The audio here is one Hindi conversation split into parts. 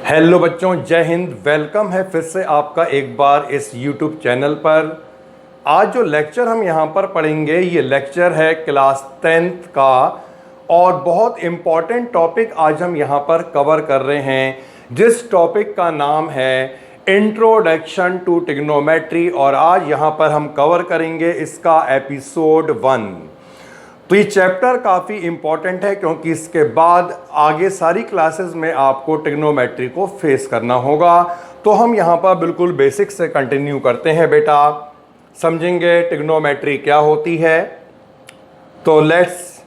हेलो बच्चों, जय हिंद। वेलकम है फिर से आपका एक बार इस यूट्यूब चैनल पर। आज जो लेक्चर हम यहाँ पर पढ़ेंगे ये लेक्चर है क्लास 10th का और बहुत इम्पॉर्टेंट टॉपिक आज हम यहाँ पर कवर कर रहे हैं, जिस टॉपिक का नाम है इंट्रोडक्शन टू ट्रिग्नोमेट्री। और आज यहाँ पर हम कवर करेंगे इसका एपिसोड 1। तो ये चैप्टर काफ़ी इम्पॉर्टेंट है क्योंकि इसके बाद आगे सारी क्लासेस में आपको ट्रिग्नोमेट्री को फेस करना होगा। तो हम यहाँ पर बिल्कुल बेसिक से कंटिन्यू करते हैं बेटा, समझेंगे ट्रिग्नोमेट्री क्या होती है। तो लेट्स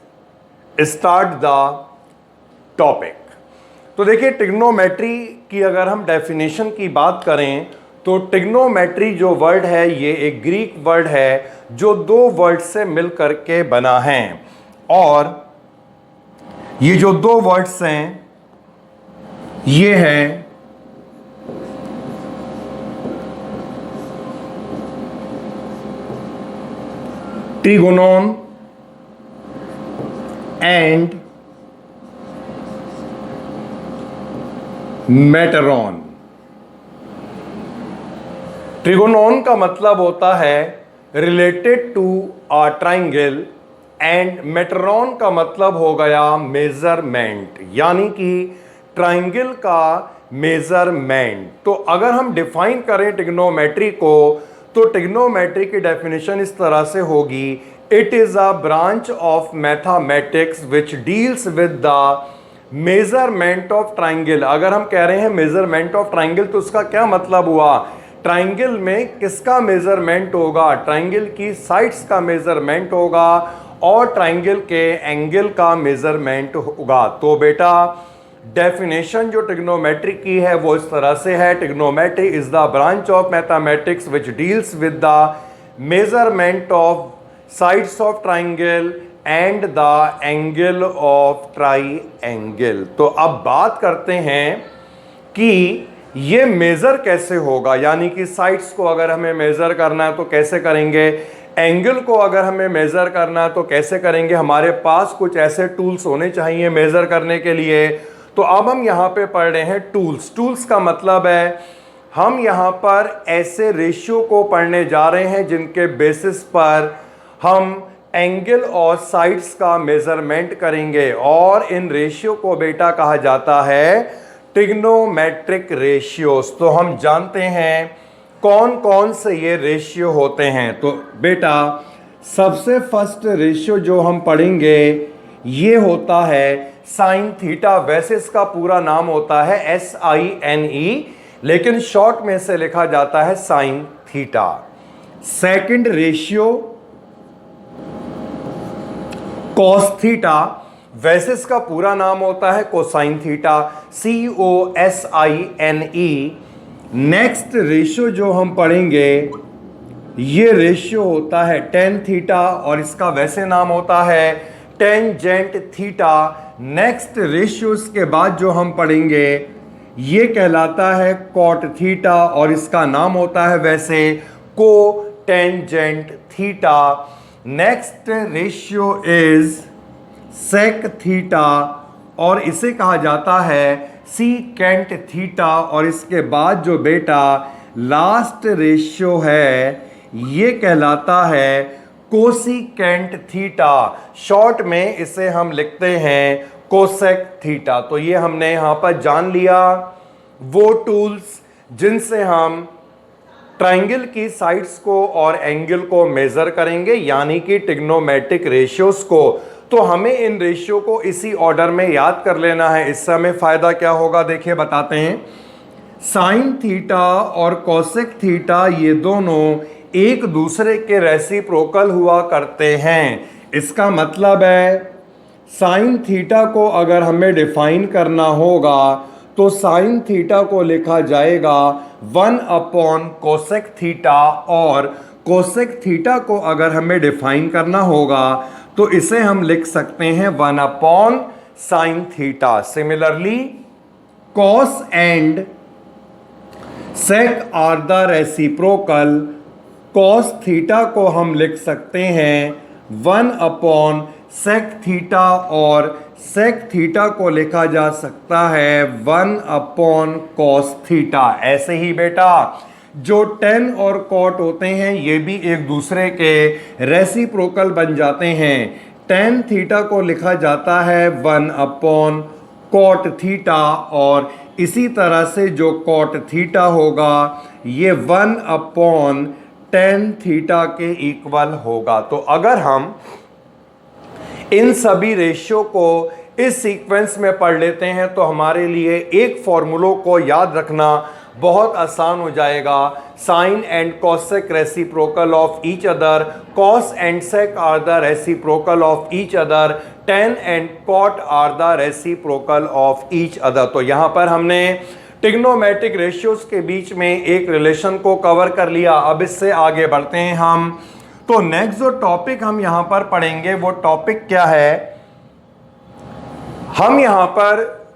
स्टार्ट द टॉपिक। तो देखिए, ट्रिग्नोमेट्री की अगर हम डेफिनेशन की बात करें तो ट्रिग्नोमेट्री जो वर्ड है ये एक ग्रीक वर्ड है जो दो वर्ड से मिल करके बना है। और ये जो दो वर्ड्स हैं ये है ट्रिगोनोन एंड मेटरॉन। ट्रिगोनोन का मतलब होता है related to a triangle and metron का मतलब हो गया मेजरमेंट, यानी कि ट्राइंगल का मेजरमेंट। तो अगर हम डिफाइन करें ट्रिग्नोमेट्री को तो ट्रिग्नोमेट्री की डेफिनेशन इस तरह से होगी, it is a branch of mathematics which deals with the measurement of triangle. अगर हम कह रहे हैं मेजरमेंट ऑफ ट्राइंगल तो उसका क्या मतलब हुआ, ट्राइंगल में किसका मेजरमेंट होगा, ट्राइंगल की साइड्स का मेजरमेंट होगा और ट्राइंगल के एंगल का मेजरमेंट होगा। तो बेटा डेफिनेशन जो ट्रिग्नोमेट्री की है वो इस तरह से है, trigonometry is the branch of mathematics which deals with the measurement of sides of triangle and the angle of triangle. तो अब बात करते हैं कि ये मेजर कैसे होगा, यानी कि साइड्स को अगर हमें मेजर करना है तो कैसे करेंगे, एंगल को अगर हमें मेजर करना है तो कैसे करेंगे। हमारे पास कुछ ऐसे टूल्स होने चाहिए मेजर करने के लिए। तो अब हम यहाँ पे पढ़ रहे हैं टूल्स। टूल्स का मतलब है हम यहाँ पर ऐसे रेशियो को पढ़ने जा रहे हैं जिनके बेसिस पर हम एंगल और साइड्स का मेजरमेंट करेंगे, और इन रेशियो को बेटा कहा जाता है ट्रिग्नोमेट्रिक रेशियोज। तो हम जानते हैं कौन कौन से ये रेशियो होते हैं। तो बेटा सबसे फर्स्ट रेशियो जो हम पढ़ेंगे ये होता है साइन थीटा। वैसे इसका पूरा नाम होता है SINE, लेकिन शॉर्ट में से लिखा जाता है sine theta. Second ratio cos theta. वैसे इसका पूरा नाम होता है cosine theta, COSINE। Next ratio जो हम पढ़ेंगे ये रेशियो होता है टेन थीटा और इसका वैसे नाम होता है टेंजेंट थीटा। नेक्स्ट रेशियो के बाद जो हम पढ़ेंगे ये कहलाता है कॉट थीटा और इसका नाम होता है वैसे cotangent theta. Next ratio is sec theta और इसे कहा जाता है सीकेंट थीटा। और इसके बाद जो बेटा लास्ट रेशियो है ये कहलाता है कोसिकेंट थीटा। शॉर्ट में इसे हम लिखते हैं कोसेक थीटा। तो ये हमने यहाँ पर जान लिया वो टूल्स जिनसे हम ट्राइंगल की साइड्स को और एंगल को मेजर करेंगे, यानी कि ट्रिग्नोमेट्रिक रेशियोज को। तो हमें इन रेशियो को इसी ऑर्डर में याद कर लेना है। इससे हमें फायदा क्या होगा देखिए बताते हैं। साइन थीटा और कोसेक थीटा ये दोनों एक दूसरे के रेसिप्रोकल हुआ करते हैं। इसका मतलब है साइन थीटा को अगर हमें डिफाइन करना होगा तो साइन थीटा को लिखा जाएगा 1 कोसेक थीटा, और कोसेक थीटा को अगर हमें डिफाइन करना होगा तो इसे हम लिख सकते हैं 1 sine theta. Similarly cos and sec are the reciprocal. Cos theta को हम लिख सकते हैं 1 सेक थीटा और सेक थीटा को लिखा जा सकता है 1 अपॉन कॉस थीटा। ऐसे ही बेटा जो टेन और कॉट होते हैं ये भी एक दूसरे के रेसिप्रोकल बन जाते हैं। टेन थीटा को लिखा जाता है 1 अपॉन कॉट थीटा, और इसी तरह से जो कॉट थीटा होगा ये 1 अपॉन टेन थीटा के इक्वल होगा। तो अगर हम इन सभी रेशियो को इस सीक्वेंस में पढ़ लेते हैं तो हमारे लिए एक फॉर्मूलों को याद रखना बहुत आसान हो जाएगा। Sine and cosec reciprocal of each other, cos and sec are the reciprocal of each other, tan and cot are the reciprocal of each other. तो यहां पर हमने ट्रिग्नोमेट्रिक रेशियोज के बीच में एक रिलेशन को कवर कर लिया। अब इससे आगे बढ़ते हैं हम। तो नेक्स्ट जो टॉपिक हम यहां पर पढ़ेंगे वो टॉपिक क्या है, हम यहां पर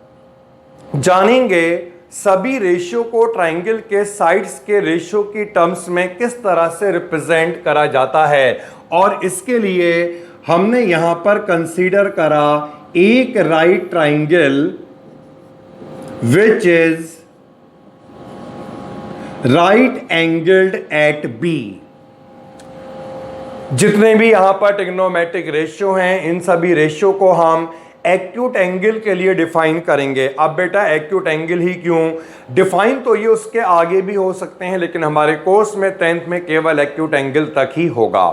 जानेंगे सभी रेशियो को ट्राइंगल के साइड्स के रेशियो की टर्म्स में किस तरह से रिप्रेजेंट करा जाता है। और इसके लिए हमने यहां पर कंसीडर करा एक right triangle which is right angled at B. जितने भी यहां पर ट्रिग्नोमेट्रिक रेशियो हैं इन सभी रेशियो को हम एक्यूट एंगल के लिए डिफाइन करेंगे। अब बेटा एक्यूट एंगल ही क्यों, डिफाइन तो ये उसके आगे भी हो सकते हैं लेकिन हमारे कोर्स में 10th में केवल एक्यूट एंगल तक ही होगा।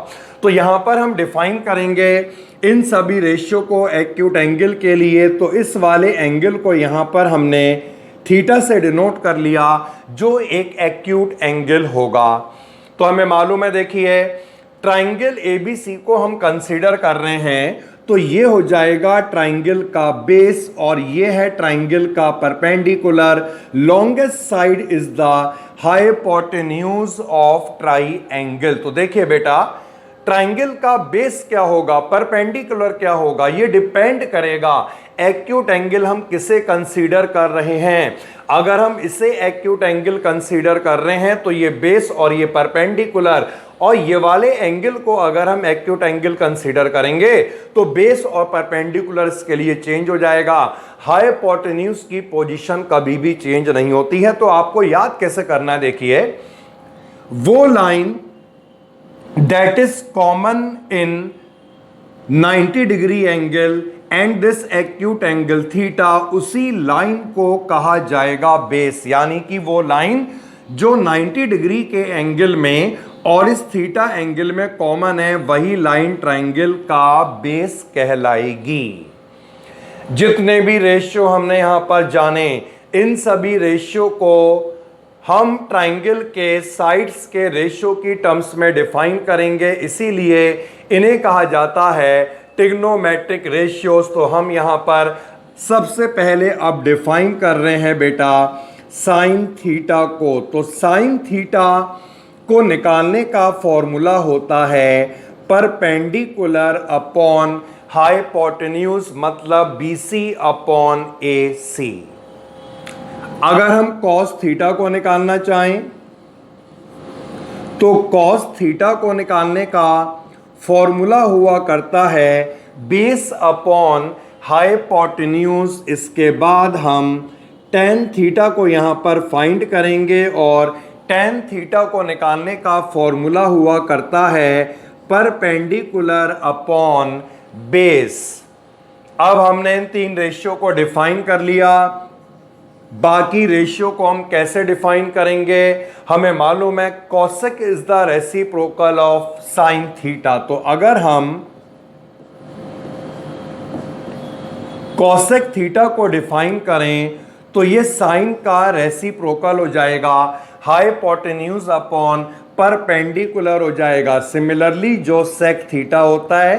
तो यहां पर हम डिफाइन करेंगे इन सभी रेशियो को एक्यूट एंगल के लिए। तो इस वाले एंगल को यहां पर हमने थीटा से डिनोट कर लिया जो एक एक्यूट एंगल होगा। तो हमें मालूम है, देखिए ट्राइंगल एबीसी को हम कंसीडर कर रहे हैं तो ये हो जाएगा ट्राइंगल का बेस और ये है ट्राइंगल का perpendicular. Longest side is the hypotenuse of triangle. तो देखिए बेटा ट्राइंगल का बेस क्या होगा, परपेंडिकुलर क्या होगा, ये डिपेंड करेगा एक्यूट एंगल हम किसे कंसीडर कर रहे हैं। अगर हम इसे एक्यूट एंगल कंसीडर कर रहे हैं तो ये बेस और ये परपेंडिकुलर, और ये वाले एंगल को अगर हम एक्यूट एंगल कंसीडर करेंगे तो बेस और परपेंडिकुलर इसके लिए चेंज हो जाएगा। हाइपोटेन्यूज की पोजीशन कभी भी चेंज नहीं होती है। तो आपको याद कैसे करना है, देखिए वो line that is common in 90 degree angle and this acute angle theta, उसी लाइन को कहा जाएगा बेस। यानी कि वो लाइन जो 90 डिग्री के एंगल में और इस थीटा एंगल में कॉमन है वही लाइन ट्राइंगल का बेस कहलाएगी। जितने भी रेशियो हमने यहां पर जाने इन सभी रेशियो को हम ट्राइंगल के साइड्स के रेशियो की टर्म्स में डिफाइन करेंगे, इसीलिए इन्हें कहा जाता है ट्रिग्नोमेट्रिक रेशियोज। तो हम यहां पर सबसे पहले अब डिफाइन कर रहे हैं बेटा साइन थीटा को। तो साइन थीटा को निकालने का फॉर्मूला होता है परपेंडिकुलर अपॉन हाइपोटेन्यूज, मतलब BC अपॉन AC। अगर हम कॉस थीटा को निकालना चाहें तो कॉस थीटा को निकालने का फॉर्मूला हुआ करता है बेस अपॉन हाइपोटेन्यूज। इसके बाद हम टेन थीटा को यहां पर फाइंड करेंगे और टेन थीटा को निकालने का फॉर्मूला हुआ करता है परपेंडिकुलर अपॉन बेस। अब हमने इन तीन रेशियो को डिफाइन कर लिया। बाकी रेशियो को हम कैसे डिफाइन करेंगे, हमें मालूम है cosec is the reciprocal of sine theta. तो अगर हम कॉसेक थीटा को डिफाइन करें तो ये साइन का रेसिप्रोकल हो जाएगा, हाइपोटेन्यूज अपॉन परपेंडिकुलर हो जाएगा। सिमिलरली जो सेक थीटा होता है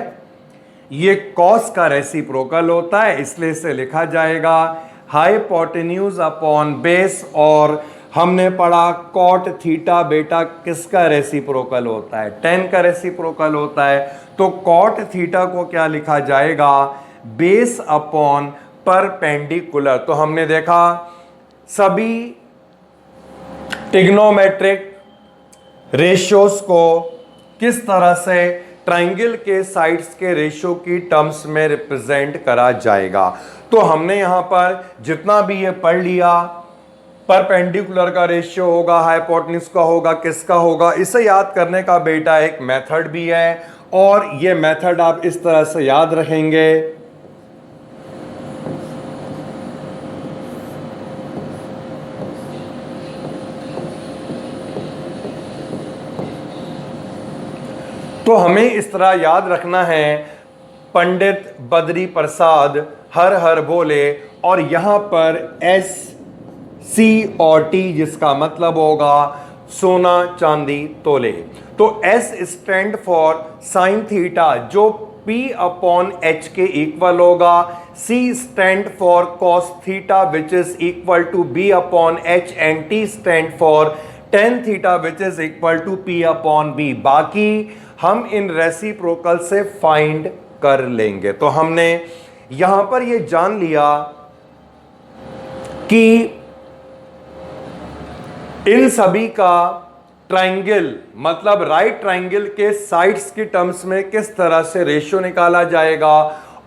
ये कॉस का रेसिप्रोकल होता है, इसलिए इसे लिखा जाएगा हाइपोटेन्यूज अपॉन बेस। और हमने पढ़ा कॉट थीटा बेटा किसका रेसिप्रोकल होता है, टेन का रेसिप्रोकल होता है। तो कॉट थीटा को क्या लिखा जाएगा, बेस अपॉन परपेंडिकुलर। तो हमने देखा सभी ट्रिग्नोमेट्रिक रेशियोज को किस तरह से ट्राइंगल के साइड्स के रेशियो की टर्म्स में रिप्रेजेंट करा जाएगा। तो हमने यहां पर जितना भी ये पढ़ लिया, परपेंडिकुलर का रेशियो होगा, हाइपोटेन्यूज का होगा, किसका होगा, इसे याद करने का बेटा एक मेथड भी है और ये मेथड आप इस तरह से याद रखेंगे। तो हमें इस तरह याद रखना है, पंडित बद्री प्रसाद हर हर बोले, और यहां पर एस सी और टी जिसका मतलब होगा सोना चांदी तोले। तो S stand for sine theta जो P अपॉन H के इक्वल होगा, C stand for cos theta which is equal to B upon H and T stand for tan theta which is equal to P upon B। बाकी हम इन रेसिप्रोकल से फाइंड कर लेंगे। तो हमने यहां पर यह जान लिया कि इन सभी का ट्राइंगल मतलब राइट ट्राइंगल के साइड्स की टर्म्स में किस तरह से रेशियो निकाला जाएगा,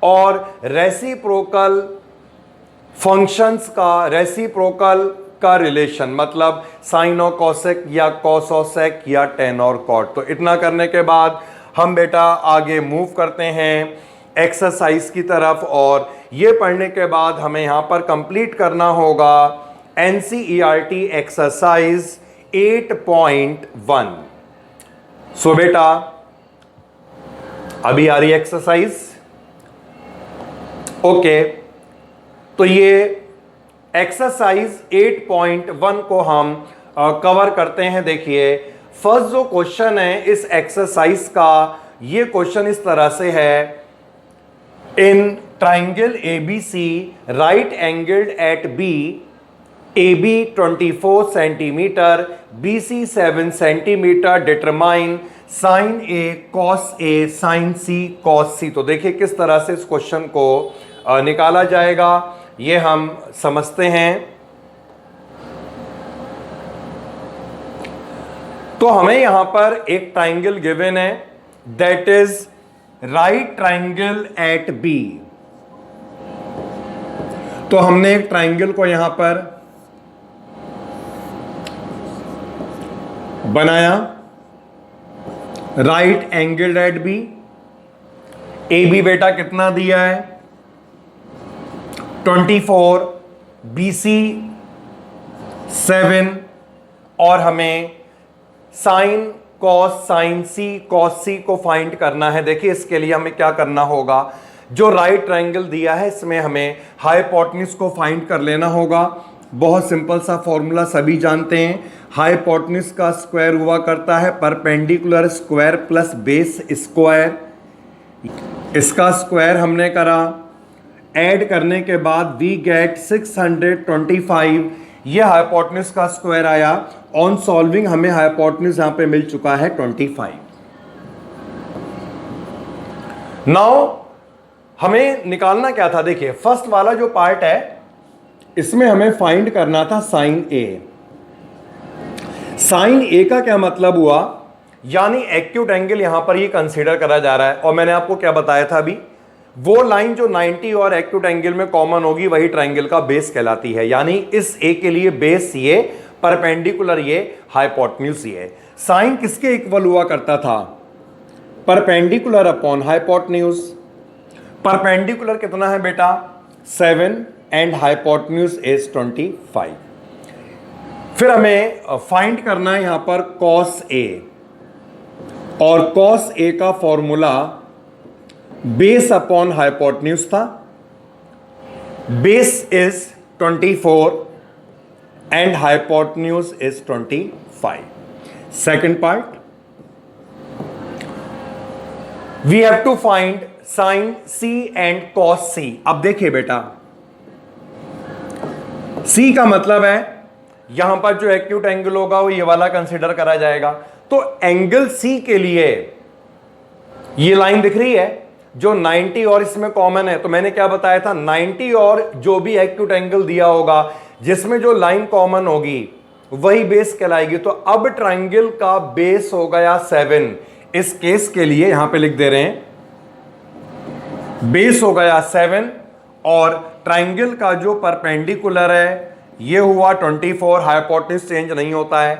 और रेसिप्रोकल फंक्शंस का, रेसिप्रोकल का रिलेशन मतलब साइन और कॉसेक या कॉस और सेक या टेन और कॉट। तो इतना करने के बाद हम बेटा आगे मूव करते हैं एक्सरसाइज की तरफ, और ये पढ़ने के बाद हमें यहां पर कंप्लीट करना होगा NCERT एक्सरसाइज 8.1। सो बेटा अभी आ रही एक्सरसाइज, ओके। तो ये एक्सरसाइज 8.1 को हम कवर करते हैं। देखिए फर्स्ट जो क्वेश्चन है इस एक्सरसाइज का, ये क्वेश्चन इस तरह से है, in triangle ABC right angled at B, AB 24 centimetre, BC 7 centimetre, determine sine A cos A sine C cos C। तो देखिए किस तरह से इस क्वेश्चन को निकाला जाएगा, ये हम समझते हैं। तो हमें यहां पर एक ट्राइंगल गिवन है, that is right triangle at B। तो हमने एक ट्राइंगल को यहां पर बनाया, right angle at B। AB बेटा कितना दिया है 24, BC 7, और हमें sine cos sine C cos C को फाइंड करना है। देखिए इसके लिए हमें क्या करना होगा, जो राइट ट्राइंगल दिया है इसमें हमें हाइपोटेन्यूज को फाइंड कर लेना होगा। बहुत सिंपल सा फॉर्मूला सभी जानते हैं, हाइपोटेन्यूज का स्क्वायर हुआ करता है perpendicular square plus base square. इसका स्क्वायर हमने करा, ऐड करने के बाद वी गेट 625, यह हाइपोटेन्यूज का स्क्वायर आया। ऑन सॉल्विंग हमें हाइपोटेन्यूज यहां पे मिल चुका है 25। नाउ हमें निकालना क्या था, देखिए फर्स्ट वाला जो पार्ट है इसमें हमें फाइंड करना था साइन A। साइन A का क्या मतलब हुआ, यानी एक्यूट एंगल यहां पर ये कंसीडर करा जा रहा है। और मैंने आपको क्या बताया था अभी, वो लाइन जो 90 और एक्यूट एंगल में कॉमन होगी वही ट्राइंगल का बेस कहलाती है। यानी इस A के लिए बेस ये, परपेंडिकुलर ये, हाइपोटेन्यूज ये। साइन किसके इक्वल हुआ करता था, परपेंडिकुलर अपॉन हाइपोटेन्यूज। परपेंडिकुलर कितना है बेटा 7 एंड हाइपोटेन्यूज इज 25। फिर हमें फाइंड करना है यहां पर कॉस A, और कॉस A का फॉर्मूला बेस अपॉन हाइपोटेन्यूज था। Base is 24 and hypotenuse is 25। Second part, we have to find sine C and cos C। अब देखिए बेटा C का मतलब है यहां पर जो एक्यूट एंगल होगा वो ये वाला कंसीडर करा जाएगा। तो एंगल C के लिए ये लाइन दिख रही है जो 90 और इसमें कॉमन है। तो मैंने क्या बताया था, 90 और जो भी एक्यूट एंगल दिया होगा जिसमें जो लाइन कॉमन होगी वही बेस कहलाएगी। तो अब ट्राइंगल का बेस हो गया 7, इस केस के लिए यहां पे लिख दे रहे हैं, बेस हो गया 7 और ट्राइंगल का जो परपेंडिकुलर है ये हुआ 24, हाइपोटेन्यूज चेंज नहीं होता है।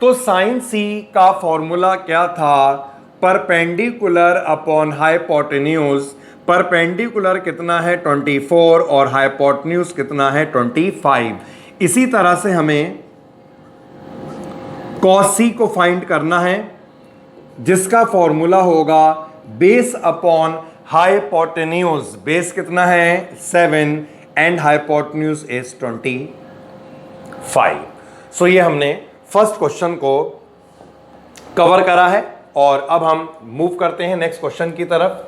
तो साइन सी का फॉर्मूला क्या था, परपेंडिकुलर अपॉन हाइपोटेन्यूज। परपेंडिकुलर कितना है 24 और हाइपोटेन्यूज कितना है 25। इसी तरह से हमें कॉस सी को फाइंड करना है जिसका फॉर्मूला होगा बेस अपॉन हाइपोटेन्यूज। बेस कितना है 7 एंड हाइपोटेन्यूज इज 25। सो ये हमने फर्स्ट क्वेश्चन को कवर करा है और अब हम मूव करते हैं नेक्स्ट क्वेश्चन की तरफ।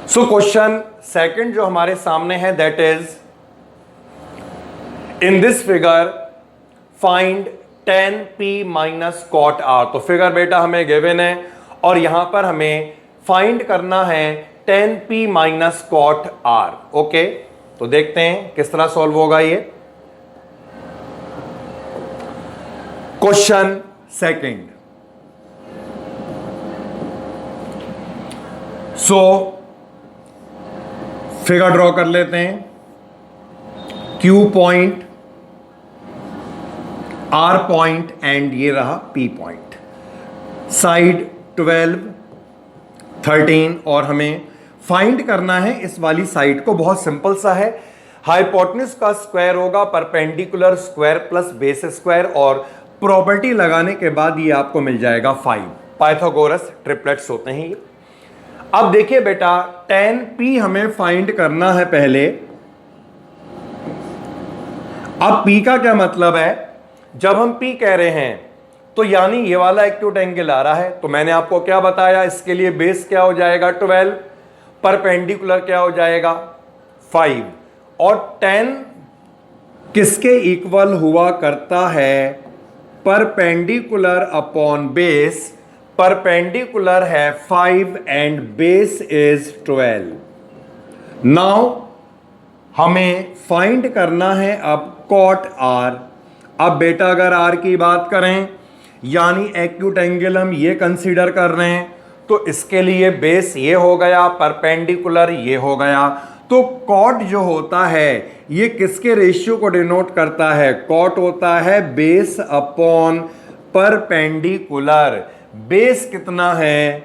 सो क्वेश्चन सेकंड जो हमारे सामने है that is in this figure find tan p minus cot r। तो फिगर बेटा हमें गिवन है और यहां पर हमें फाइंड करना है tan p minus cot r। Okay, तो देखते हैं किस तरह सॉल्व होगा ये question second. So figure draw कर लेते हैं, Q point, R point and ये रहा P पॉइंट। साइड 12, 13 और हमें फाइंड करना है इस वाली साइड को। बहुत सिंपल सा है, हाइपोटेन्यूज का स्क्वायर होगा perpendicular square plus base square और प्रॉपर्टी लगाने के बाद ये आपको मिल जाएगा 5। पाइथागोरस ट्रिपलेट्स होते हैं ये। अब देखिए बेटा tan p हमें फाइंड करना है पहले। अब p का क्या मतलब है, जब हम p कह रहे हैं तो यानी ये वाला एक्यूट एंगल आ रहा है। तो मैंने आपको क्या बताया, इसके लिए बेस क्या हो जाएगा 12, परपेंडिकुलर क्या हो जाएगा 5 और tan किसके इक्वल हुआ करता है, परपेंडिकुलर अपॉन बेस। परपेंडिकुलर है 5 एंड बेस इज 12। नाउ हमें फाइंड करना है अब कॉट r। अब बेटा अगर r की बात करें यानी एक्यूट एंगल हम ये कंसीडर कर रहे हैं, तो इसके लिए बेस ये हो गया, परपेंडिकुलर ये हो गया। तो कॉट जो होता है ये किसके रेशियो को डिनोट करता है, कॉट होता है बेस अपॉन परपेंडिकुलर। बेस कितना है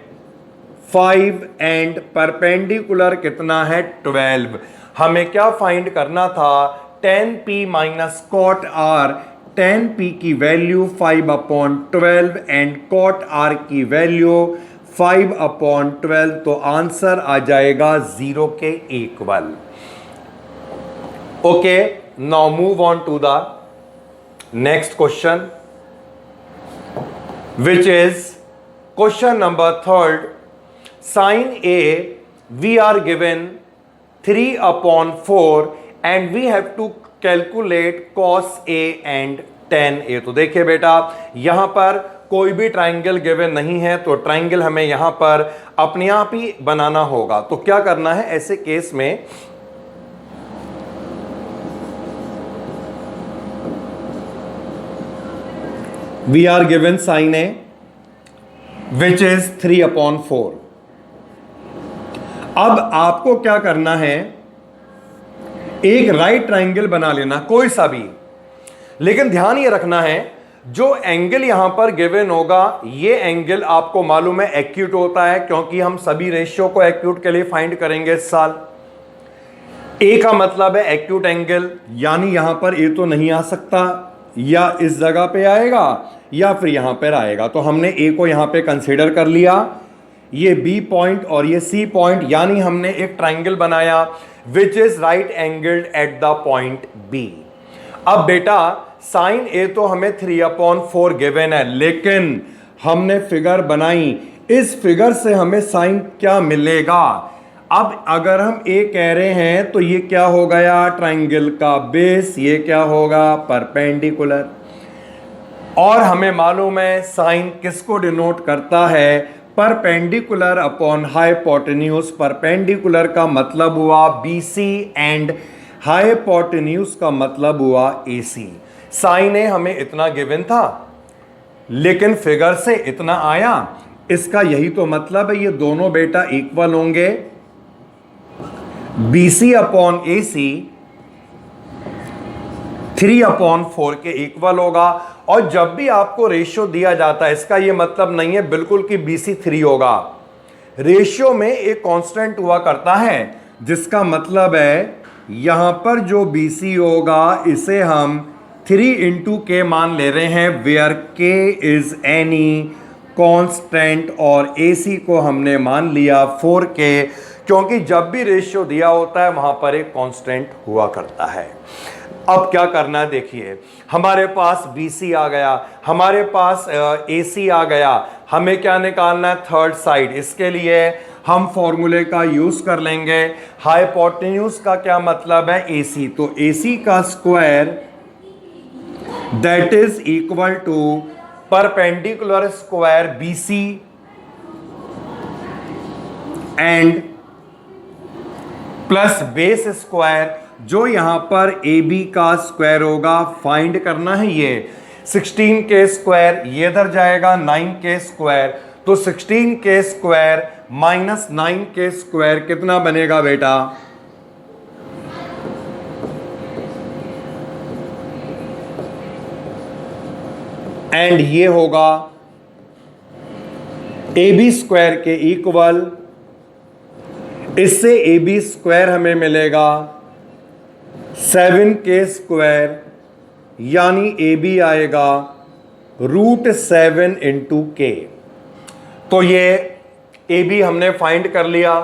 5 एंड परपेंडिकुलर कितना है 12। हमें क्या फाइंड करना था, tan p minus cot r। tan p की value 5 upon 12 and cot r की वैल्यू 5 अपॉन 12। तो आंसर आ जाएगा 0 के equal. Okay, now move on to the next question which is question number 3rd. Sin A we are given 3 upon 4 and we have to calculate cos A and tan A। तो देखिए बेटा यहां पर कोई भी ट्राइंगल गिवन नहीं है, तो ट्राइंगल हमें यहां पर अपने आप ही बनाना होगा। तो क्या करना है ऐसे केस में, we are given sin A which is 3 upon 4। अब आपको क्या करना है, एक राइट ट्राइंगल बना लेना कोई सा भी, लेकिन ध्यान ये रखना है जो एंगल यहां पर गिवन होगा ये एंगल आपको मालूम है एक्यूट होता है, क्योंकि हम सभी रेशियो को एक्यूट के लिए फाइंड करेंगे इस साल। ए का मतलब है एक्यूट एंगल, यानी यहां पर ए तो नहीं आ सकता, या इस जगह पे आएगा या फिर यहां पर आएगा। तो हमने ए को यहां पे कंसीडर कर लिया, ये बी पॉइंट और ये सी पॉइंट, यानी हमने एक ट्राइंगल बनाया which is right angled at the point B. अब बेटा साइन ए तो हमें 3 अपॉन 4 गिवन है, लेकिन हमने फिगर बनाई, इस फिगर से हमें साइन क्या मिलेगा। अब अगर हम ए कह रहे हैं तो ये क्या हो गया ट्राइंगल का बेस, ये क्या होगा परपेंडिकुलर। और हमें मालूम है साइन किसको डिनोट करता है, परपेंडिकुलर अपॉन हाइपोटेन्यूज। परपेंडिकुलर का मतलब हुआ BC एंड हाइपोटेन्यूज का मतलब हुआ AC। साइन ए हमें इतना गिवन था, लेकिन फिगर से इतना आया, इसका यही तो मतलब है, ये दोनों बेटा इक्वल होंगे। BC अपॉन AC 3/4 के इक्वल होगा। और जब भी आपको रेशियो दिया जाता है, इसका यह मतलब नहीं है बिल्कुल कि BC 3 होगा। रेशियो में एक कांस्टेंट हुआ करता है, जिसका मतलब है यहां पर जो BC होगा इसे हम 3 K मान ले रहे हैं, where K is any constant, और AC को हमने मान लिया 4K, क्योंकि जब भी रेशियो दिया होता है वहां पर एक कांस्टेंट हुआ करता है। अब क्या करना है देखिए, हमारे पास BC आ गया, हमारे पास AC आ गया, हमें क्या निकालना है, थर्ड साइड। इसके लिए हम फॉर्मूले का यूज कर लेंगे। हाइपोटेन्यूज का क्या मतलब है, AC, तो AC का square that is equal to perpendicular square BC and plus base square, जो यहां पर AB का स्क्वायर होगा, फाइंड करना है। ये 16K स्क्वायर, ये इधर जाएगा 9K स्क्वायर, तो 16K square minus 9K square कितना बनेगा बेटा, एंड ये होगा AB स्क्वायर के इक्वल। इससे AB स्क्वायर हमें मिलेगा 7K स्क्वायर, यानी AB आएगा √7 × K। तो ये AB हमने फाइंड कर लिया,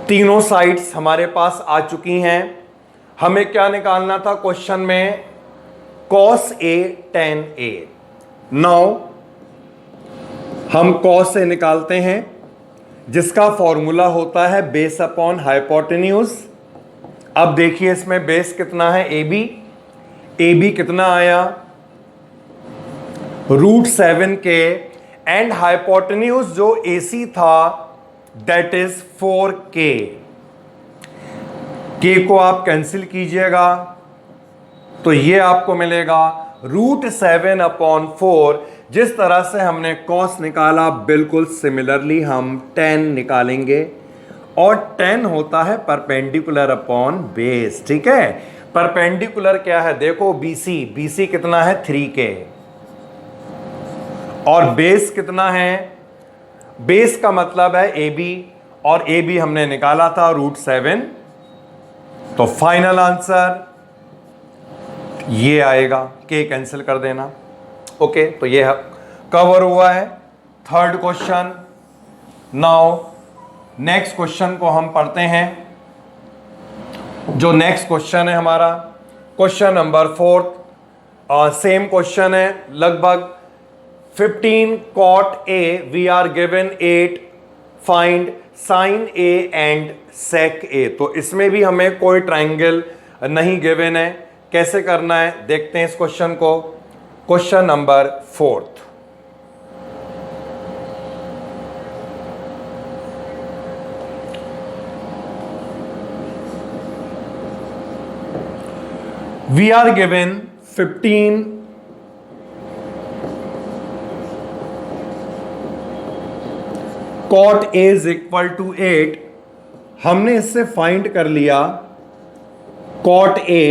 तीनों साइड्स हमारे पास आ चुकी हैं। हमें क्या निकालना था क्वेश्चन में, cos A tan A। Now हम cos से निकालते हैं, जिसका फॉर्मूला होता है बेस अपॉन हाइपोटेन्यूज। अब देखिए इसमें बेस कितना है, AB कितना आया, √7K, एंड हाइपोटेन्यूज जो AC था दैट इज 4K। K को आप कैंसिल कीजिएगा तो ये आपको मिलेगा √7/4। जिस तरह से हमने cos निकाला, बिल्कुल सिमिलरली हम tan निकालेंगे, और tan होता है परपेंडिकुलर अपॉन बेस। ठीक है, परपेंडिकुलर क्या है, देखो BC कितना है 3K, और बेस कितना है, बेस का मतलब है AB, और AB हमने निकाला था √7। तो फाइनल आंसर ये आएगा, K कैंसिल कर देना। ओके, तो ये कवर हुआ है third question. Now next question को हम पढ़ते हैं। जो नेक्स्ट क्वेश्चन है हमारा, क्वेश्चन नंबर 4, सेम क्वेश्चन है लगभग। 15 cot A, we are given 8, find sin A and sec A। तो इसमें भी हमें कोई ट्राइंगल नहीं गिवन है, कैसे करना है देखते हैं इस क्वेश्चन को। Question number 4, we are given 15 cot A is equal to 8। हमने इससे फाइंड कर लिया cot A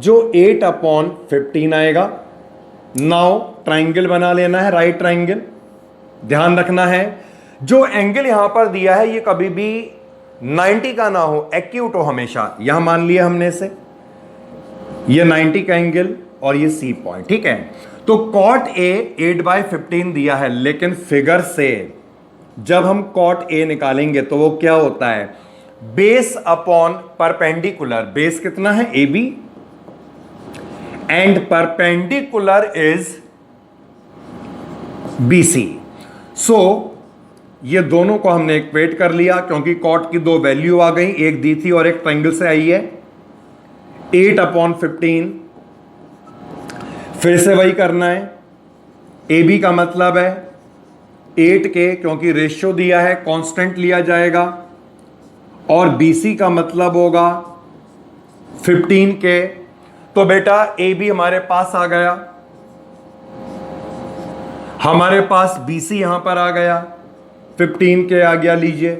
जो 8/15 आएगा। नाउ ट्राइंगल बना लेना है, राइट ट्राइंगल। ध्यान रखना है जो एंगल यहां पर दिया है ये कभी भी 90 का ना हो, एक्यूट हो हमेशा। यहां मान लिया हमने इसे, ये 90 का एंगल और ये C पॉइंट। ठीक है, तो cot A 8/15 दिया है, लेकिन फिगर से जब हम cot A निकालेंगे तो वो क्या होता है, बेस अपॉन परपेंडिकुलर। बेस कितना है AB, and perpendicular is BC। सो ये दोनों को हमने इक्वेट कर लिया, क्योंकि cot की दो वैल्यू आ गई, एक दी थी और एक ट्रायंगल से आई है। 8/15 फिर से वही करना है। AB का मतलब है 8K, क्योंकि रेशियो दिया है, कांस्टेंट लिया जाएगा, और BC का मतलब होगा 15 के। तो बेटा AB हमारे पास आ गया, हमारे पास BC यहां पर आ गया, 15 के आ गया, लीजिए।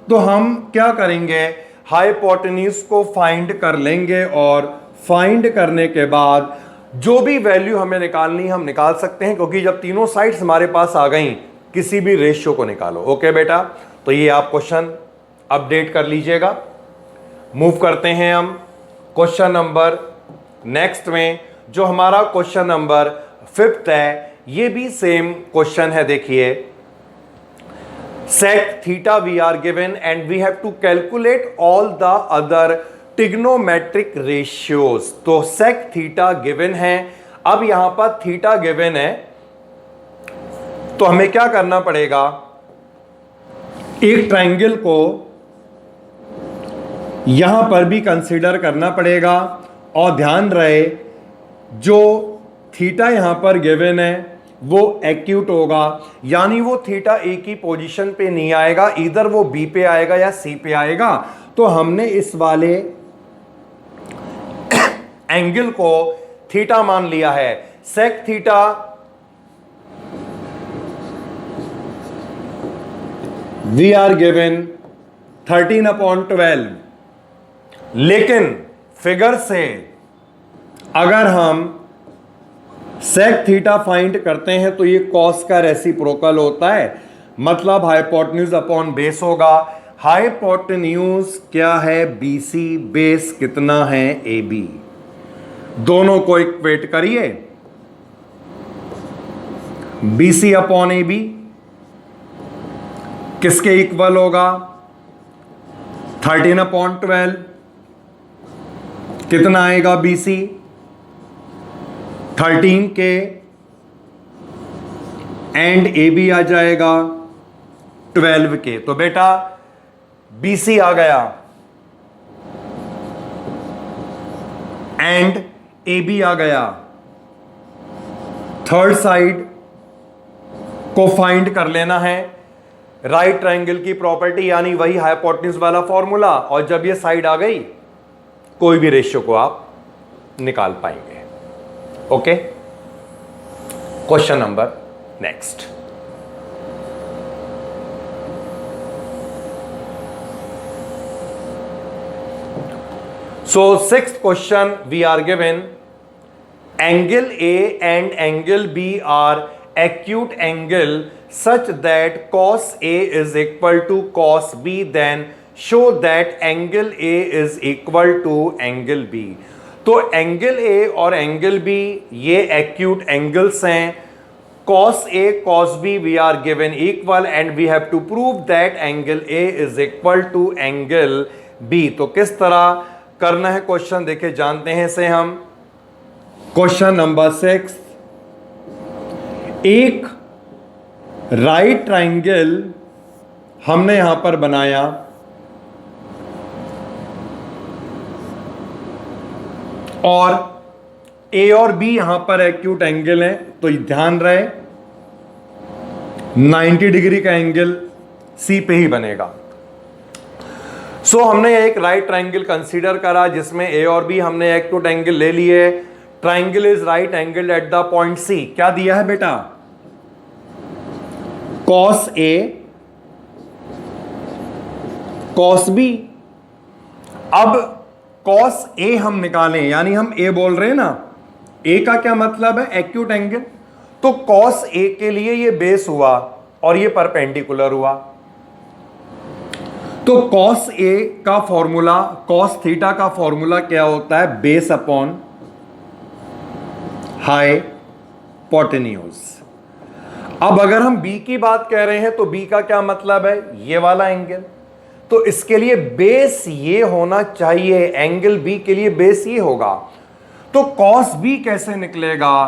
तो हम क्या करेंगे, हाइपोटेन्यूज को फाइंड कर लेंगे और फाइंड करने के बाद जो भी वैल्यू हमें निकालनी हम निकाल सकते हैं, क्योंकि जब तीनों साइड्स हमारे पास आ गई, किसी भी रेशियो को निकालो। ओके बेटा, तो ये आप क्वेश्चन अपडेट कर लीजिएगा। मूव करते हैं हम क्वेश्चन नंबर नेक्स्ट में, जो हमारा क्वेश्चन नंबर 5 है। ये भी सेम क्वेश्चन है, देखिए। Sec theta we are given and we have to calculate all the other trigonometric ratios। तो sec theta given है, अब यहां पर theta given है, तो हमें क्या करना पड़ेगा, एक ट्रायंगल को यहां पर भी कंसीडर करना पड़ेगा। और ध्यान रहे, जो थीटा यहां पर गिवन है वो एक्यूट होगा, यानी वो थीटा ए की पोजीशन पे नहीं आएगा, इधर वो बी पे आएगा या सी पे आएगा। तो हमने इस वाले एंगल को थीटा मान लिया है। Sec theta we are given 13/12, लेकिन फिगर से अगर हम सेक थीटा फाइंड करते हैं तो ये कॉस का रेसिप्रोकल होता है, मतलब हाइपोटेन्यूज अपॉन बेस होगा। हाइपोटेन्यूज क्या है, BC, बेस कितना है, AB। दोनों को इक्वेट करिए, BC अपॉन AB किसके इक्वल होगा, 13/12। कितना आएगा BC, 13 के, एंड AB आ जाएगा 12 के। तो बेटा BC आ गया एंड AB आ गया। थर्ड साइड को फाइंड कर लेना है, राइट ट्रायंगल की प्रॉपर्टी, यानी वही हाइपोटेन्यूज वाला फॉर्मूला। और जब ये साइड आ गई, कोई भी रेशियो को आप निकाल पाएंगे। Okay, question number next. So 6th question we are given, angle A and angle B are acute angle such that cos A is equal to cos B, then show that angle A is equal to angle B। तो एंगल A और एंगल B ये एक्यूट एंगल्स हैं। cos A cos B we are given equal and we have to prove that angle A is equal to angle B। तो किस तरह करना है क्वेश्चन, देखे जानते हैं इसे हम। क्वेश्चन नंबर 6, एक राइट ट्रायंगल हमने यहां पर बनाया और A और B यहां पर एक्यूट एंगल है, तो ध्यान रहे 90 डिग्री का एंगल C पे ही बनेगा। सो हमने एक राइट ट्रायंगल कंसीडर करा जिसमें A और B हमने एक्यूट एंगल ले लिए। Triangle is right angle eight the point C। क्या दिया है बेटा, cos A cos B। अब cos A हम निकालें, यानी हम A बोल रहे हैं ना, A का क्या मतलब है, एक्यूट एंगल। तो cos A के लिए ये बेस हुआ और ये परपेंडिकुलर हुआ। तो cos A का फॉर्मूला, cos थीटा का फॉर्मूला क्या होता है, बेस अपॉन हाइपोटेन्यूज। अब अगर हम B की बात कह रहे हैं तो B का क्या मतलब है, ये वाला एंगल। तो इसके लिए बेस ये होना चाहिए, एंगल B के लिए बेस ये होगा। तो cos B कैसे निकलेगा,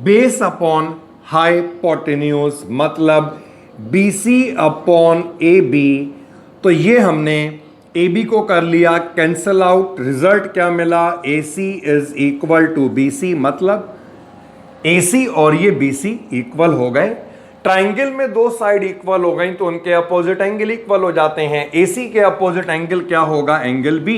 बेस अपॉन हाइपोटेन्यूज, मतलब BC अपॉन AB। तो ये हमने AB को कर लिया कैंसल आउट, रिजल्ट क्या मिला, AC is equal to BC, मतलब AC और ये BC इक्वल हो गए। ट्राइंगल में दो साइड इक्वल हो गई तो उनके अपोजिट एंगल इक्वल हो जाते हैं। AC के अपोजिट एंगल क्या होगा? Angle B।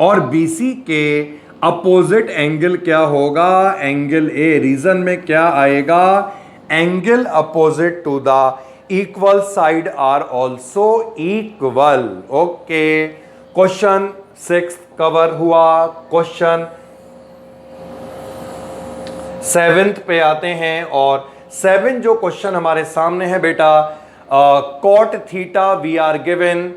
और BC के अपोजिट एंगल क्या होगा? Angle A। रीजन में क्या आएगा? Angle opposite to the equal side are also equal. Okay, question 6 cover हुआ। क्वेश्चन 7th पे आते हैं और 7 जो क्वेश्चन हमारे सामने है बेटा, cot theta we are given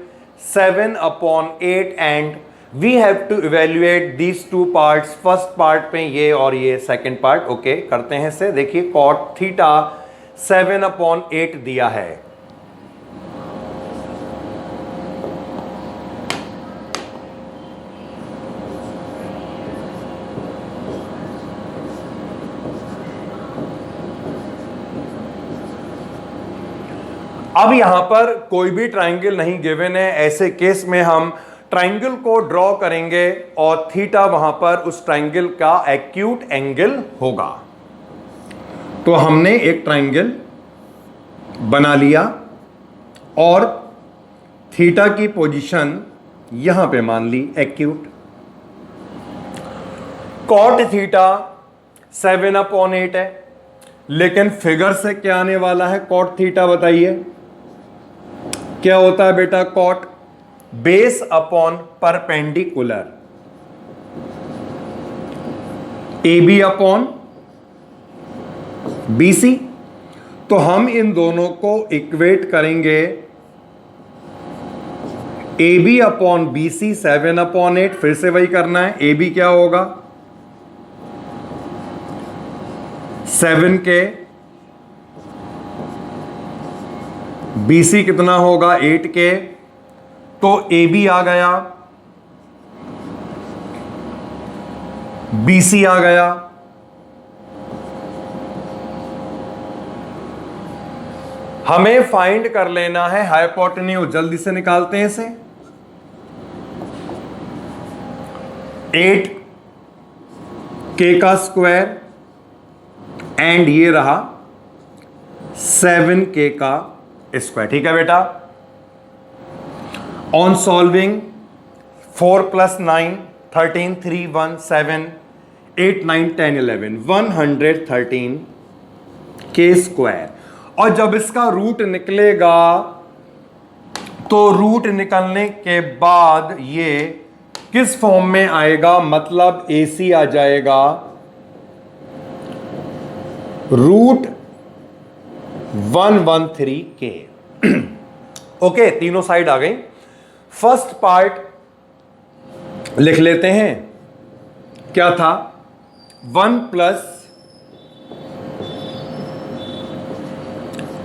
7/8 and we have to evaluate these two parts. First part पे ये और ये सेकंड पार्ट। ओके, करते हैं इसे। देखिए cot थीटा 7/8 दिया है। अब यहां पर कोई भी ट्राइंगल नहीं गिवन है। ऐसे केस में हम ट्राइंगल को ड्रॉ करेंगे और थीटा वहां पर उस ट्राइंगल का एक्यूट एंगल होगा। तो हमने एक ट्राइंगल बना लिया और थीटा की पोजीशन यहां पे मान ली एक्यूट। कॉट थीटा 7/8 है, लेकिन फिगर से क्या आने वाला है? कॉट थीटा बताइए क्या होता है बेटा? Cot base upon perpendicular, AB upon BC। तो हम इन दोनों को इक्वेट करेंगे। AB अपॉन BC 7/8, फिर से वही करना है। AB क्या होगा? 7K, BC कितना होगा? 8K। तो AB आ गया, BC आ गया। हमें फाइंड कर लेना है हाइपोटेन्यूज। जल्दी से निकालते हैं इसे। 8K का स्क्वायर एंड ये रहा 7K का स्क्वायर। ठीक है बेटा। ऑन सॉल्विंग 4 + 9 13 3 1 7 8 9 10 11 113 के स्क्वायर। और जब इसका रूट निकलेगा तो रूट निकलने के बाद ये किस फॉर्म में आएगा? मतलब AC आ जाएगा √113K। ओके, तीनों साइड आ गई। फर्स्ट पार्ट लिख लेते हैं। क्या था? 1 +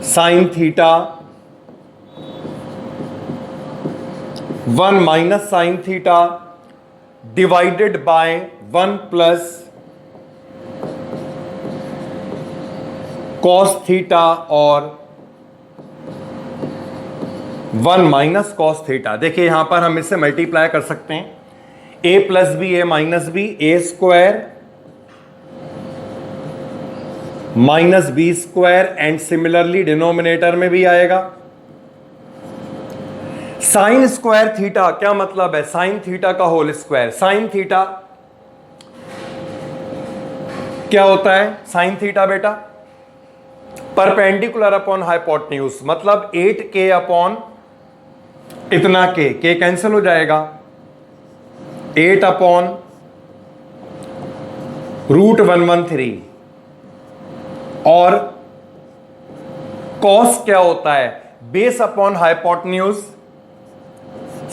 sin theta 1 - sin theta divided by 1 + cos theta और 1 - cos थीटा। देखिए यहां पर हम इससे मल्टीप्लाई कर सकते हैं। A + B A - B A² - B² and similarly denominator में भी आएगा। साइन स्क्वायर थीटा क्या मतलब है? साइन थीटा का होल स्क्वायर। साइन थीटा क्या होता है? साइन थीटा बेटा परपेंडिकुलर अपॉन हाइपोटेन्यूज, मतलब 8K अपॉन इतना K कैंसिल हो जाएगा। 8 अपॉन √113 और कॉस क्या होता है? Base upon hypotenuse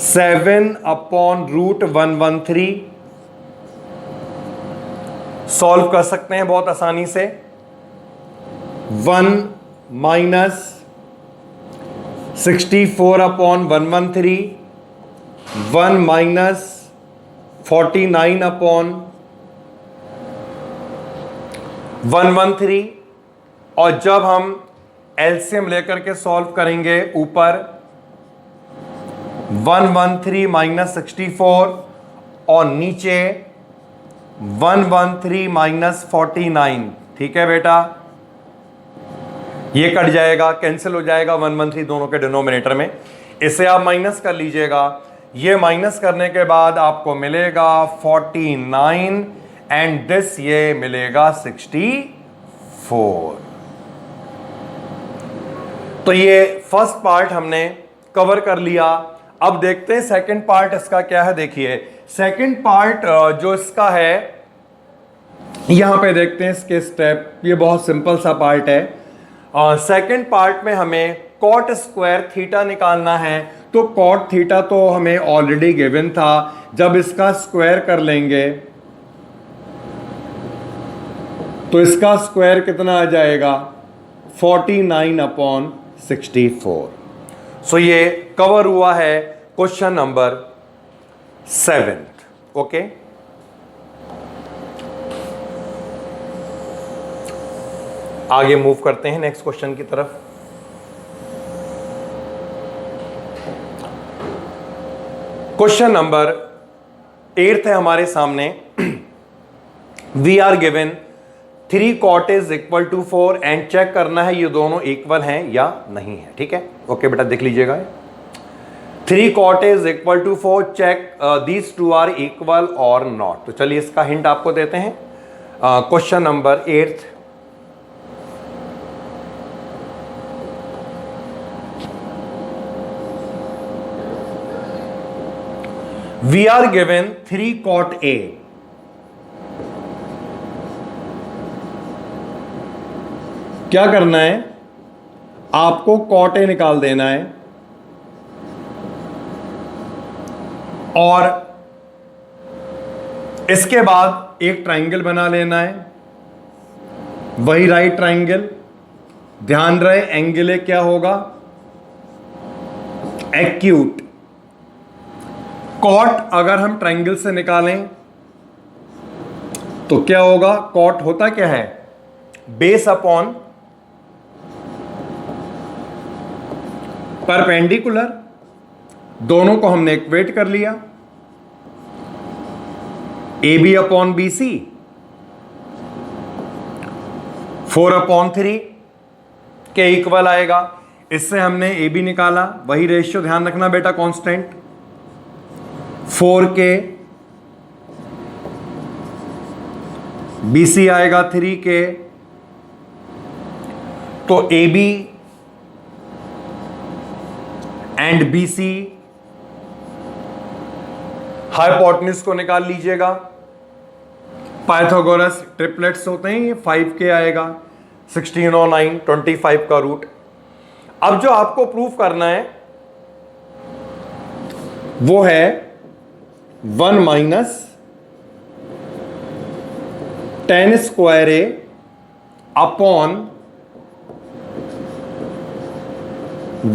7 upon √113। Solve कर सकते हैं बहुत आसानी से। 1 - 64 अपॉन 113, 1 - 49 अपॉन 113। और जब हम एलसीएम लेकर के सॉल्व करेंगे, ऊपर 113 - 64 और नीचे 113 - 49। ठीक है बेटा। ये कट जाएगा, कैंसिल हो जाएगा 113 दोनों के डिनोमिनेटर में। इसे आप माइनस कर लीजिएगा। ये माइनस करने के बाद आपको मिलेगा 49 एंड दिस ये मिलेगा 64। तो ये फर्स्ट पार्ट हमने कवर कर लिया। अब देखते हैं सेकंड पार्ट इसका क्या है। देखिए सेकंड पार्ट जो इसका है, यहां पे देखते हैं इसके स्टेप। ये बहुत सिंपल सा पार्ट है। सेकंड पार्ट में हमें कॉट स्क्वायर थीटा निकालना है। तो कॉट थीटा तो हमें ऑलरेडी गिवन था। जब इसका स्क्वायर कर लेंगे तो इसका स्क्वायर कितना आ जाएगा 49/64। सो ये कवर हुआ है क्वेश्चन नंबर 7। ओके, आगे मूव करते हैं नेक्स्ट क्वेश्चन की तरफ। क्वेश्चन नंबर 8 है हमारे सामने। We are given 3 cot is equal to 4 and check करना है ये दोनों इक्वल हैं या नहीं है। ठीक है, ओके बेटा देख लीजिएगा। 3 cot is equal to 4, check these two are equal और नॉट। तो चलिए इसका हिंट आपको देते हैं। Question number 8, we are given 3 cot A। क्या करना है, आपको cot A निकाल देना है और इसके बाद एक ट्राइंगल बना लेना है, वही राइट ट्राइंगल। ध्यान रहे एंगल ए क्या होगा, एक्यूट। कॉट अगर हम ट्राइंगल से निकालें तो क्या होगा, कॉट होता क्या है, बेस अपॉन परपेंडिकुलर। दोनों को हमने इक्वेट कर लिया, A B upon B C 4/3 के इक्वल आएगा। इससे हमने ए बी निकाला, वही रेशियो ध्यान रखना बेटा कांस्टेंट। 4 के बी सी आएगा 3 के। तो A B and B C hypotenuse को निकाल लीजिएगा। पाइथागोरस ट्रिपलेट्स होते हैं, ये 5 के आएगा। 16 और 9 25 का रूट। अब जो आपको प्रूफ करना है वो है 1 minus 10 square A upon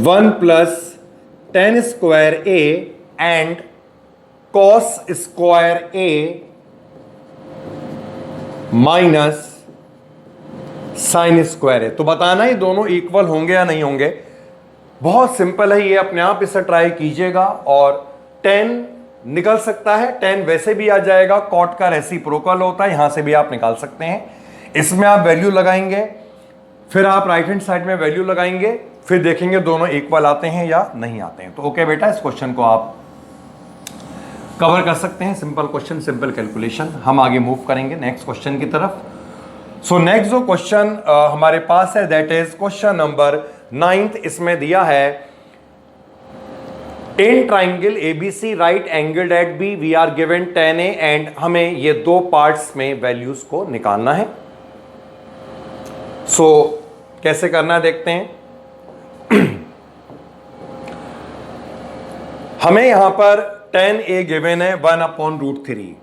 1 plus 10 square A and cos square A minus sine square A. तो बताना ही दोनों इक्वल होंगे या नहीं होंगे। बहुत सिंपल है ये, अपने आप इसे ट्राई कीजिएगा और 10 निकल सकता है। 10 वैसे भी आ जाएगा, कॉट का रेसिप्रोकल होता है, यहां से भी आप निकाल सकते हैं। इसमें आप वैल्यू लगाएंगे, फिर आप राइट हैंड साइड में वैल्यू लगाएंगे, फिर देखेंगे दोनों इक्वल आते हैं या नहीं आते हैं। तो ओके बेटा, इस क्वेश्चन को आप कवर कर सकते हैं। Simple question, simple calculation. हम आगे मूव करेंगे नेक्स्ट क्वेश्चन की तरफ। सो नेक्स्ट जो क्वेश्चन हमारे पास है दैट इज क्वेश्चन नंबर 9। इसमें दिया है in triangle ABC right angled at B we are given 10 A and हमें ये दो पार्ट्स में वैल्यूज को निकालना है। सो कैसे करना है देखते हैं। हमें यहां पर 10 ए गिवन है 1/√3।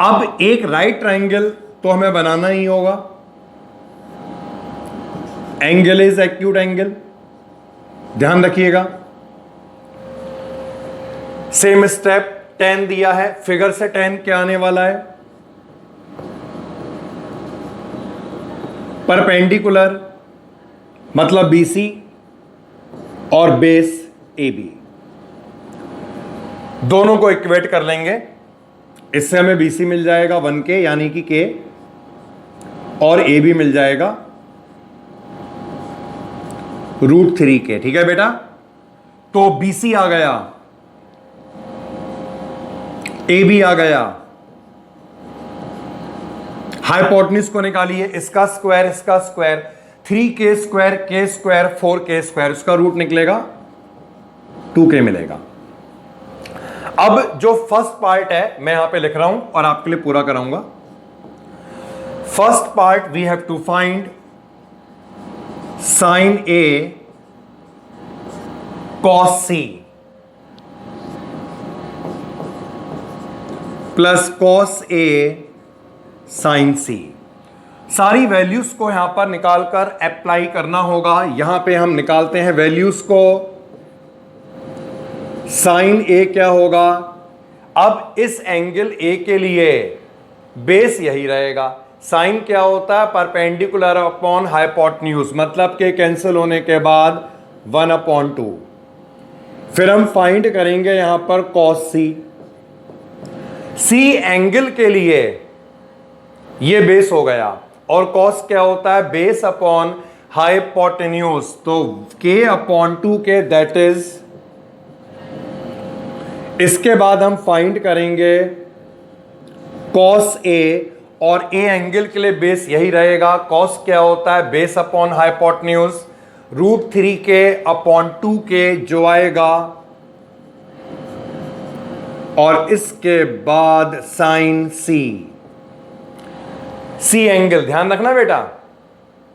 अब एक राइट ट्राइंगल तो हमें बनाना ही होगा। एंगल इज एक्यूट एंगल, ध्यान रखिएगा। सेम स्टेप, 10 दिया है, फिगर से 10 क्या आने वाला है, परपेंडिकुलर मतलब BC और बेस ए बी। दोनों को इक्वेट कर लेंगे, इससे हमें बी सी मिल जाएगा 1k यानी कि k, और ए बी मिल जाएगा √3k। ठीक है बेटा, तो बी सी आ गया, ए बी आ गया, हाइपोटेन्यूज को निकालिए, इसका square 3k square k square 4k square, उसका रूट निकलेगा 2k मिलेगा। अब जो फर्स्ट पार्ट है मैं यहां पे लिख रहा हूं और आपके लिए पूरा कराऊंगा। First part we have to find sine A cos C plus cos A sine C. सारी वैल्यूज को यहां पर निकालकर अप्लाई करना होगा। यहां पे हम निकालते हैं वैल्यूज को। साइन ए क्या होगा, अब इस एंगल ए के लिए बेस यही रहेगा। साइन क्या होता है, परपेंडिकुलर अपॉन हाइपोटेन्यूज, मतलब के कैंसिल होने के बाद 1/2। फिर हम फाइंड करेंगे यहां पर कॉस सी। सी एंगल के लिए ये बेस हो गया, और कॉस क्या होता है, बेस अपॉन हाइपोटेन्यूज, तो k/2k दैट इज। इसके बाद हम फाइंड करेंगे कॉस ए, और ए एंगल के लिए बेस यही रहेगा। कॉस क्या होता है, बेस अपॉन हाइपोटेन्यूज, √3k/2k जो आएगा, और इसके बाद साइन सी। सी एंगल ध्यान रखना बेटा,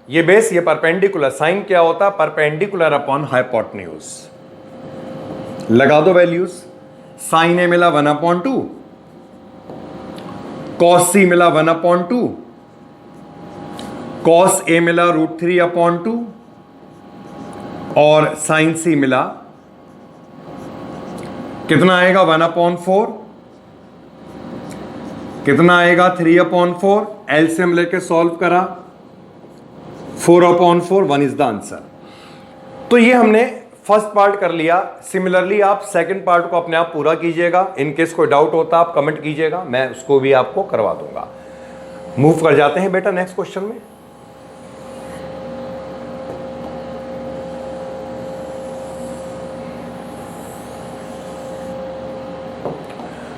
ये बेस ये परपेंडिकुलर, साइन क्या होता है, परपेंडिकुलर अपॉन हाइपोटेन्यूज। लगा दो वैल्यूज। साइन ए मिला 1/2, कॉस सी मिला 1/2, कॉस ए मिला √3/2, और साइन सी मिला कितना आएगा 1/4, कितना आएगा 3/4। एलसीएम लेके सॉल्व करा, 4/4, 1 इज द आंसर। तो ये हमने फर्स्ट पार्ट कर लिया। सिमिलरली आप सेकंड पार्ट को अपने आप पूरा कीजिएगा। इन केस कोई डाउट होता आप कमेंट कीजिएगा, मैं उसको भी आपको करवा दूंगा। मूव कर जाते हैं बेटा नेक्स्ट क्वेश्चन में।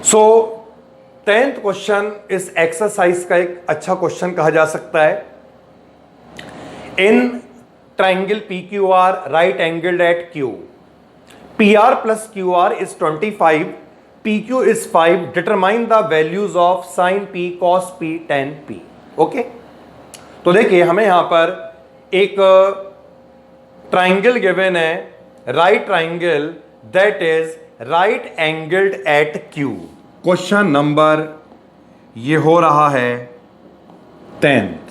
सो 10th क्वेश्चन इस एक्सरसाइज का एक अच्छा क्वेश्चन कहा जा सकता है। In triangle PQR right angled eight Q, PR plus QR is 25, PQ is 5, determine the values of sin P, cos P, tan P। Okay, तो देखिए हमें यहां पर एक ट्राइंगल गिवन है, right triangle that is right angled eight Q। Question number ये हो रहा है 10th।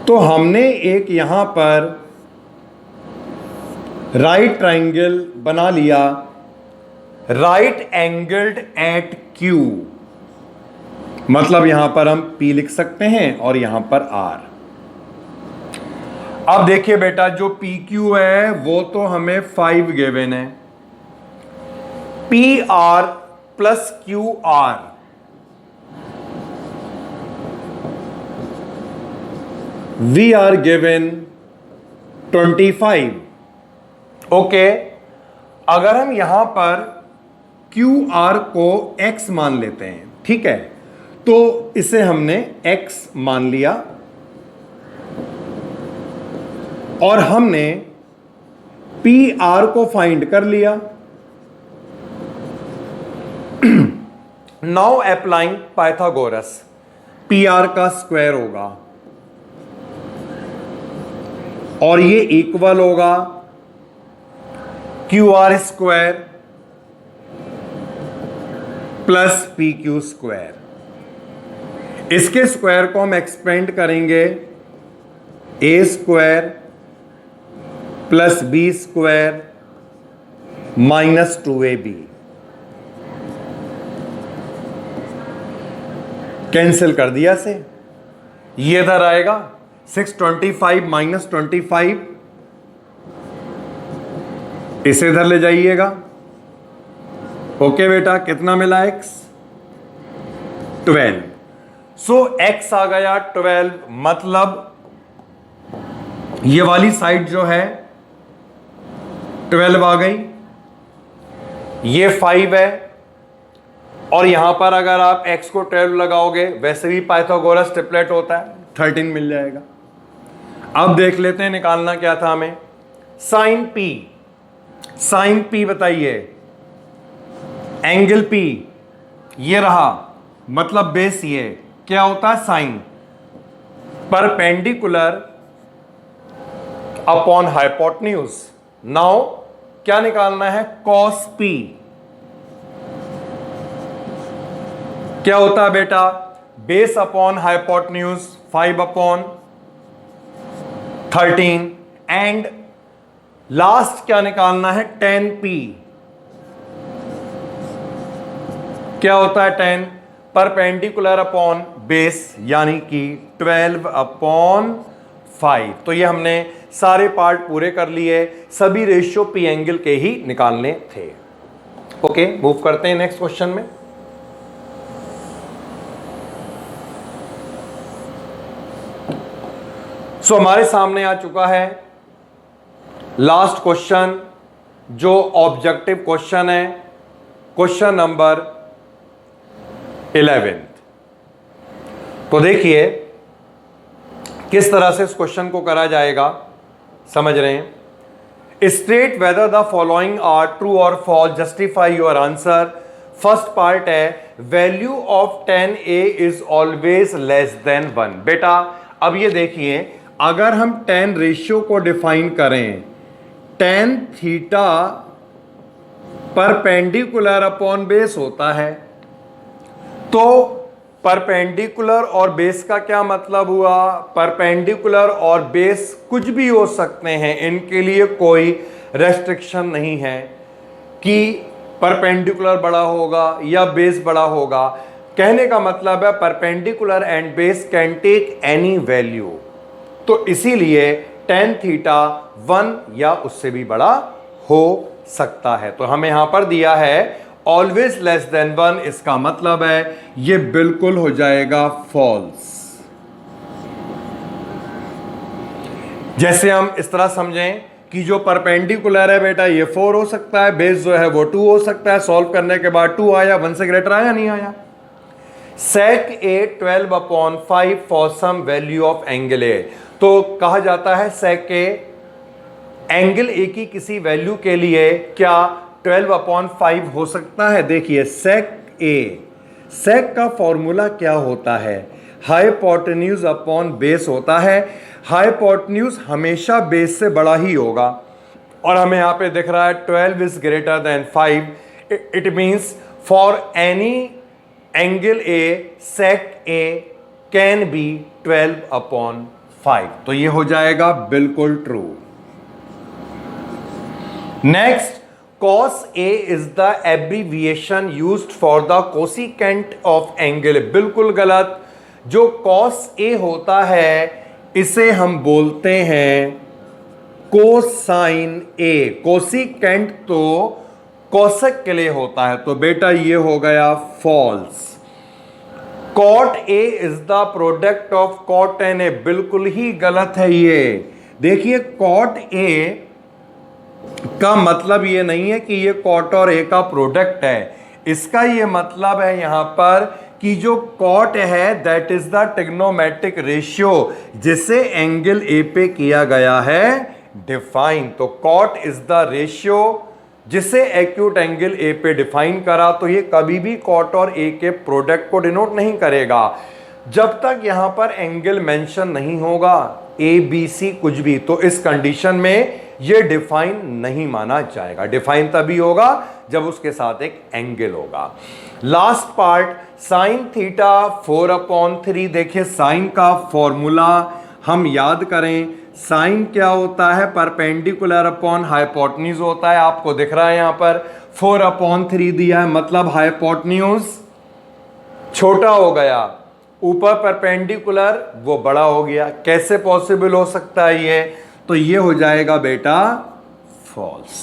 तो हमने एक यहां पर राइट ट्राइंगल बना लिया, राइट एंगल्ड एट Q, मतलब यहां पर हम P लिख सकते हैं और यहां पर R। अब देखिए बेटा जो PQ है वो तो हमें 5 गिवन है, PR plus QR we are given 25। Okay, अगर हम यहां पर QR को X मान लेते हैं, ठीक है, तो इसे हमने X मान लिया और हमने PR को फाइंड कर लिया। नाउ अप्लाइंग पाइथागोरस, PR का स्क्वायर होगा और ये इक्वल होगा QR square plus PQ square. इसके स्क्वायर को हम एक्सपेंड करेंगे, A square plus B square minus 2AB, cancel कर दिया से, ये इधर आएगा 625 माइनस 25 इसे इधर ले जाइएगा। ओके बेटा, कितना मिला x? 12। सो x आ गया 12, मतलब ये वाली साइड जो है 12 आ गई, ये 5 है, और यहां पर अगर आप x को 12 लगाओगे, वैसे भी पाइथागोरस ट्रिपलेट होता है, 13 मिल जाएगा। अब देख लेते हैं निकालना क्या था हमें। साइन p, साइन p बताइए, एंगल p ये रहा, मतलब बेस ये क्या होता है? Sine. Perpendicular upon hypotenuse. Now क्या निकालना है? Cos p। क्या होता है बेटा? Base upon hypotenuse 5 upon 13, and last क्या निकालना है? tan p। क्या होता है 10? परपेंडिकुलर अपॉन बेस, यानी कि 12 अपॉन 5। तो ये हमने सारे पार्ट पूरे कर लिए, सभी रेशियो पी एंगल के ही निकालने थे। ओके, मूव करते हैं नेक्स्ट क्वेश्चन में। सो हमारे सामने आ चुका है लास्ट क्वेश्चन, जो ऑब्जेक्टिव क्वेश्चन है, क्वेश्चन नंबर 11। तो देखिए किस तरह से इस क्वेश्चन को करा जाएगा, समझ रहे हैं। State whether the following are true or false, justify your answer. First part है value of 10a is always less than 1। बेटा अब ये देखिए, अगर हम tan रेशियो को डिफाइन करें, tan theta perpendicular upon base होता है, तो परपेंडिकुलर और बेस का क्या मतलब हुआ? परपेंडिकुलर और बेस कुछ भी हो सकते हैं, इनके लिए कोई रेस्ट्रिक्शन नहीं है कि परपेंडिकुलर बड़ा होगा या बेस बड़ा होगा। कहने का मतलब है perpendicular and base can take any value. तो इसीलिए tan थीटा 1 या उससे भी बड़ा हो सकता है। तो हमें यहां पर दिया है ऑलवेज लेस देन 1, इसका मतलब है ये बिल्कुल हो जाएगा फॉल्स। जैसे हम इस तरह समझें कि जो परपेंडिकुलर है बेटा ये 4 हो सकता है, बेस जो है वो 2 हो सकता है। सॉल्व करने के बाद 2 आया, 1 से ग्रेटर आया नहीं आया। sec a 12 upon 5 for some value of angle A. तो कहा जाता है sec a एंगल ए की किसी वैल्यू के लिए क्या 12 अपॉन 5 हो सकता है? देखिए sec a, sec का फॉर्मूला क्या होता है? हाइपोटेन्यूज अपॉन बेस होता है। हाइपोटेन्यूज हमेशा बेस से बड़ा ही होगा, और हमें यहां पे दिख रहा है 12 is greater than 5। It means for any angle A sec a can be 12 upon 5। तो ये हो जाएगा बिल्कुल true. Next, cos A is the abbreviation used for the cosecant of angle। बिल्कुल गलत। जो cos A होता है इसे हम बोलते हैं कोसाइन A। कोसिकेंट तो कोसेक के लिए होता है, तो बेटा ये हो गया false. cot A is the product of cot and A। बिल्कुल ही गलत है ये। देखिए cot A का मतलब ये नहीं है कि ये कॉट और ए का प्रोडक्ट है, इसका ये मतलब है यहां पर कि जो कॉट है that is the trigonometric ratio जिसे एंगल ए पे किया गया है डिफाइन। तो कॉट इज द रेशियो जिसे एक्यूट एंगल ए पे डिफाइन करा। तो ये कभी भी कॉट और ए के प्रोडक्ट को डिनोट नहीं करेगा जब तक यहां पर एंगल मेंशन नहीं होगा, ए बी सी कुछ भी। तो इस कंडीशन में ये डिफाइन नहीं माना जाएगा। डिफाइन तभी होगा जब उसके साथ एक एंगल होगा। Last part sine theta 4 upon 3। देखिए साइन का फॉर्मूला हम याद करें। साइन क्या होता है? परपेंडिकुलर अपॉन हाइपोटेन्यूज होता है। आपको दिख रहा है यहां पर 4 अपॉन 3 दिया है, मतलब हाइपोटेन्यूज छोटा हो गया, ऊपर परपेंडिकुलर वो बड़ा हो गया। कैसे पॉसिबल हो सकता है ये? तो ये हो जाएगा बेटा फॉल्स।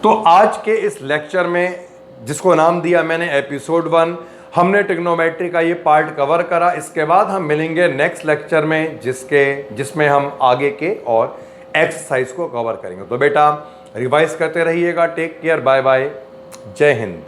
तो आज के इस लेक्चर में, जिसको नाम दिया मैंने एपिसोड 1, हमने ट्रिग्नोमेट्री का ये पार्ट कवर करा। इसके बाद हम मिलेंगे नेक्स्ट लेक्चर में जिसमें हम आगे के और एक्सरसाइज को कवर करेंगे। तो बेटा रिवाइज करते रहिएगा। टेक केयर, बाय बाय, जय हिंद।